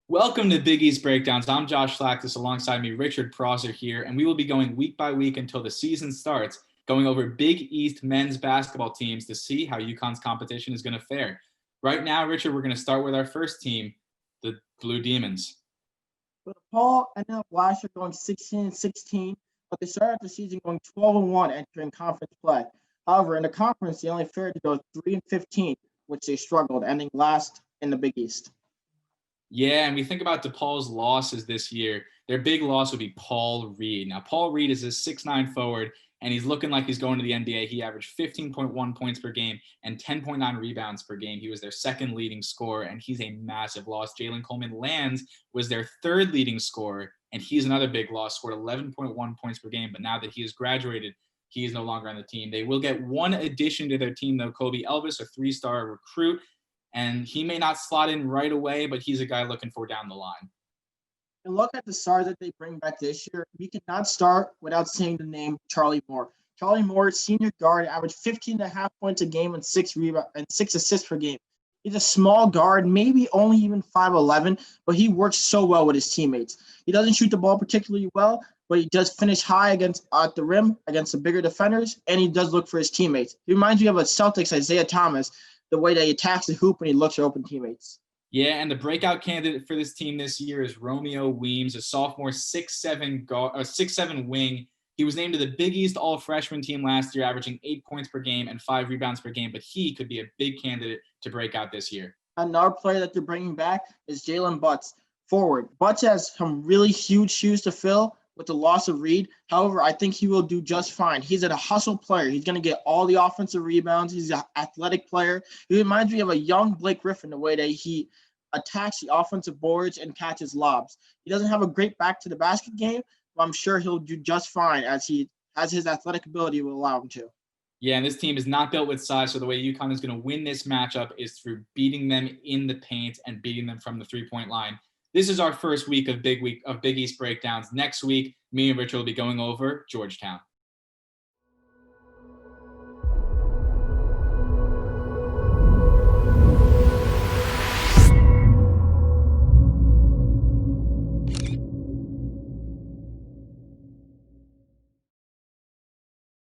Welcome to Big East Breakdowns. I'm Josh Schlactus, alongside me, Richard Prosser here, and we will be going week by week until the season starts, going over Big East men's basketball teams to see how UConn's competition is going to fare. Right now, Richard, we're going to start with our first team, the Blue Demons. But DePaul ended up last year going 16-16, but they started the season going 12-1 entering conference play. However, in the conference, they only fared to go 3-15, which they struggled, ending last in the Big East. Yeah, and we think about DePaul's losses this year. Their big loss would be Paul Reed. Now, Paul Reed is a 6'9" forward, and he's looking like he's going to the NBA. He averaged 15.1 points per game and 10.9 rebounds per game. He was their second leading scorer, and he's a massive loss. Jalen Coleman-Lands was their third leading scorer, and he's another big loss, scored 11.1 points per game. But now that he has graduated, he is no longer on the team. They will get one addition to their team, though, Kobe Elvis, a three-star recruit. And he may not slot in right away, but he's a guy looking for down the line. And look at the stars that they bring back this year. We cannot start without saying the name Charlie Moore. Charlie Moore, senior guard, averaged 15.5 points a game and 6 assists per game. He's a small guard, maybe only even 5'11", but he works so well with his teammates. He doesn't shoot the ball particularly well, but he does finish high at the rim against the bigger defenders, and he does look for his teammates. He reminds me of a Celtics Isaiah Thomas, the way that he attacks the hoop when he looks for open teammates. Yeah, and the breakout candidate for this team this year is ROMEO WEEMS, a sophomore 6'7" wing. He was named to the Big East All-Freshman team last year, averaging 8 points per game and 5 rebounds per game, but he could be a big candidate to break out this year. Another player that they're bringing back is Jalen Butts, forward. Butts has some really huge shoes to fill with the loss of Reed. However, I think he will do just fine. He's a hustle player. He's going to get all the offensive rebounds. He's an athletic player. He reminds me of a young Blake Griffin, the way that he attacks the offensive boards and catches lobs. He doesn't have a great back to the basket game, but I'm sure he'll do just fine as his athletic ability will allow him to. Yeah, and this team is not built with size, so the way UConn is going to win this matchup is through beating them in the paint and beating them from the three-point line. This is our first week of Big East breakdowns. Next week, me and Richard will be going over Georgetown.